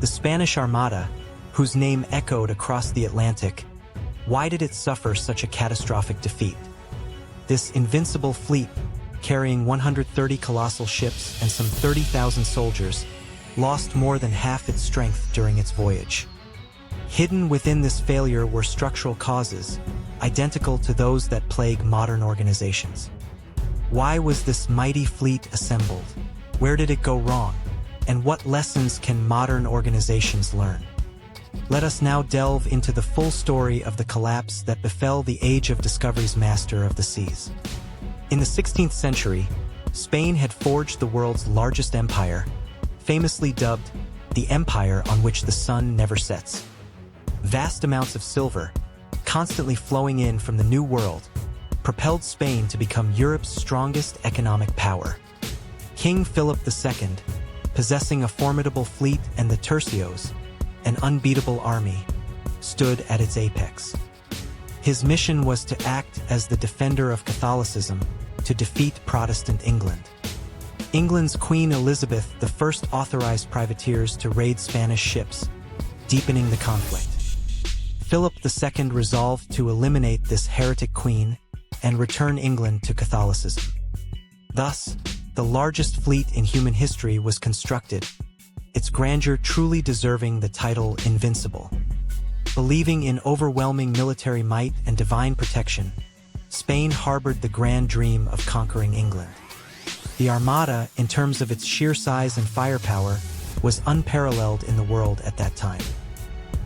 The Spanish Armada, whose name echoed across the Atlantic, why did it suffer such a catastrophic defeat? This invincible fleet, carrying 130 colossal ships and some 30,000 soldiers, lost more than half its strength during its voyage. Hidden within this failure were structural causes, identical to those that plague modern organizations. Why was this mighty fleet assembled? Where did it go wrong? And what lessons can modern organizations learn? Let us now delve into the full story of the collapse that befell the Age of Discovery's master of the seas. In the 16th century, Spain had forged the world's largest empire, famously dubbed the Empire on which the sun never sets. Vast amounts of silver, constantly flowing in from the New World, propelled Spain to become Europe's strongest economic power. King Philip II, possessing a formidable fleet and the tercios, an unbeatable army, stood at its apex. His mission was to act as the defender of Catholicism to defeat Protestant England. England's Queen Elizabeth I authorized privateers to raid Spanish ships, deepening the conflict. Philip II resolved to eliminate this heretic queen and return England to Catholicism. Thus, the largest fleet in human history was constructed, its grandeur truly deserving the title Invincible. Believing in overwhelming military might and divine protection, Spain harbored the grand dream of conquering England. The Armada, in terms of its sheer size and firepower, was unparalleled in the world at that time.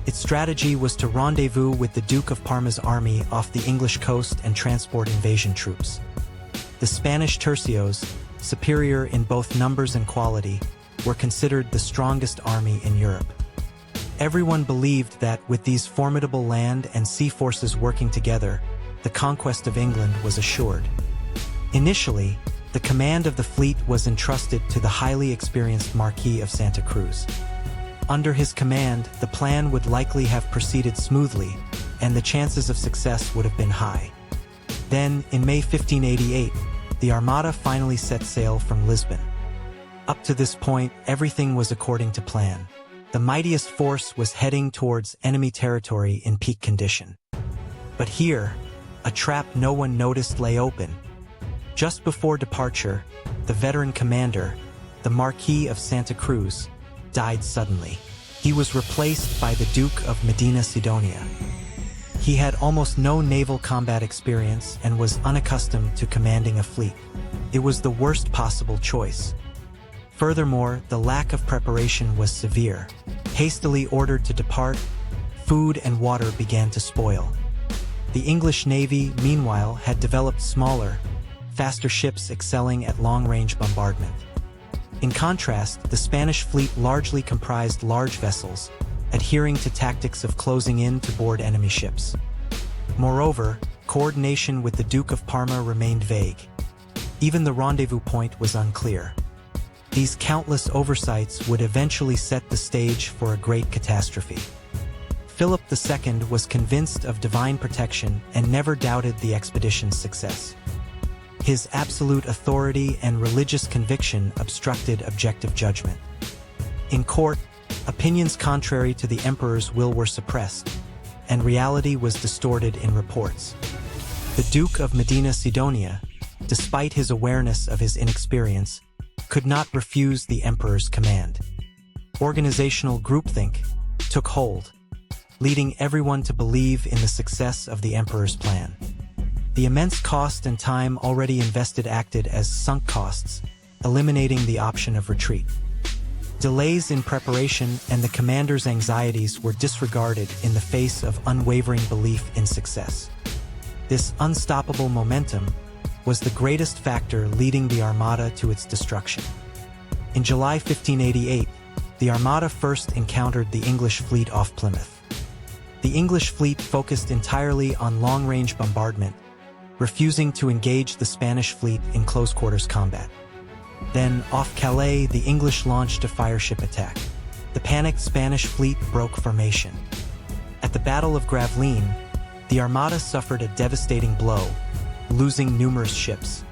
Its strategy was to rendezvous with the Duke of Parma's army off the English coast and transport invasion troops. The Spanish tercios, superior in both numbers and quality, were considered the strongest army in Europe. Everyone believed that with these formidable land and sea forces working together, the conquest of England was assured. Initially, the command of the fleet was entrusted to the highly experienced Marquis of Santa Cruz. Under his command, the plan would likely have proceeded smoothly, and the chances of success would have been high. Then, in May 1588, the Armada finally set sail from Lisbon. Up to this point, everything was according to plan. The mightiest force was heading towards enemy territory in peak condition. But here, a trap no one noticed lay open. Just before departure, the veteran commander, the Marquis of Santa Cruz, died suddenly. He was replaced by the Duke of Medina Sidonia. He had almost no naval combat experience and was unaccustomed to commanding a fleet. It was the worst possible choice. Furthermore, the lack of preparation was severe. Hastily ordered to depart, food and water began to spoil. The English Navy, meanwhile, had developed smaller, faster ships excelling at long-range bombardment. In contrast, the Spanish fleet largely comprised large vessels, adhering to tactics of closing in to board enemy ships. Moreover, coordination with the Duke of Parma remained vague. Even the rendezvous point was unclear. These countless oversights would eventually set the stage for a great catastrophe. Philip II was convinced of divine protection and never doubted the expedition's success. His absolute authority and religious conviction obstructed objective judgment. In court, opinions contrary to the emperor's will were suppressed, and reality was distorted in reports. The Duke of Medina Sidonia, despite his awareness of his inexperience, could not refuse the emperor's command. Organizational groupthink took hold, leading everyone to believe in the success of the emperor's plan. The immense cost and time already invested acted as sunk costs, eliminating the option of retreat. Delays in preparation and the commander's anxieties were disregarded in the face of unwavering belief in success. This unstoppable momentum was the greatest factor leading the Armada to its destruction. In July 1588, the Armada first encountered the English fleet off Plymouth. The English fleet focused entirely on long-range bombardment, refusing to engage the Spanish fleet in close-quarters combat. Then, off Calais, the English launched a fireship attack. The panicked Spanish fleet broke formation. At the Battle of Gravelines, the Armada suffered a devastating blow, losing numerous ships.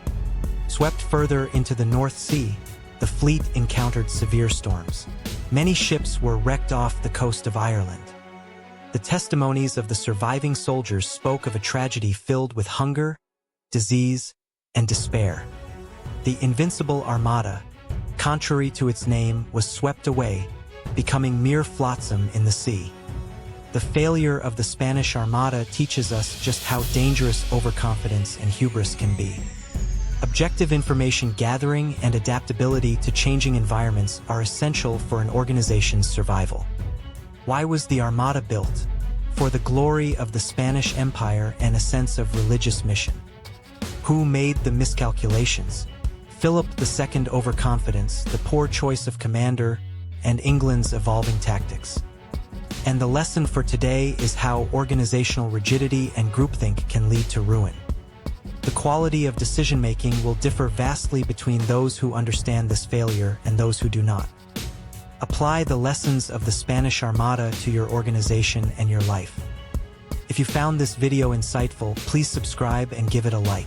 Swept further into the North Sea, the fleet encountered severe storms. Many ships were wrecked off the coast of Ireland. The testimonies of the surviving soldiers spoke of a tragedy filled with hunger, disease, and despair. The Invincible Armada, contrary to its name, was swept away, becoming mere flotsam in the sea. The failure of the Spanish Armada teaches us just how dangerous overconfidence and hubris can be. Objective information gathering and adaptability to changing environments are essential for an organization's survival. Why was the Armada built? For the glory of the Spanish Empire and a sense of religious mission. Who made the miscalculations? Philip II overconfidence, the poor choice of commander, and England's evolving tactics. And the lesson for today is how organizational rigidity and groupthink can lead to ruin. The quality of decision-making will differ vastly between those who understand this failure and those who do not. Apply the lessons of the Spanish Armada to your organization and your life. If you found this video insightful, please subscribe and give it a like.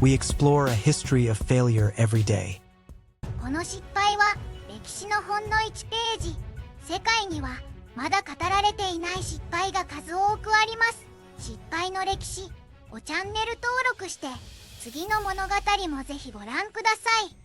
We explore a history of failure every day. この失敗は歴史のほんの1ページ。世界にはまだ語られていない失敗が数多くあります。失敗の歴史をチャンネル登録して次の物語もぜひご覧ください。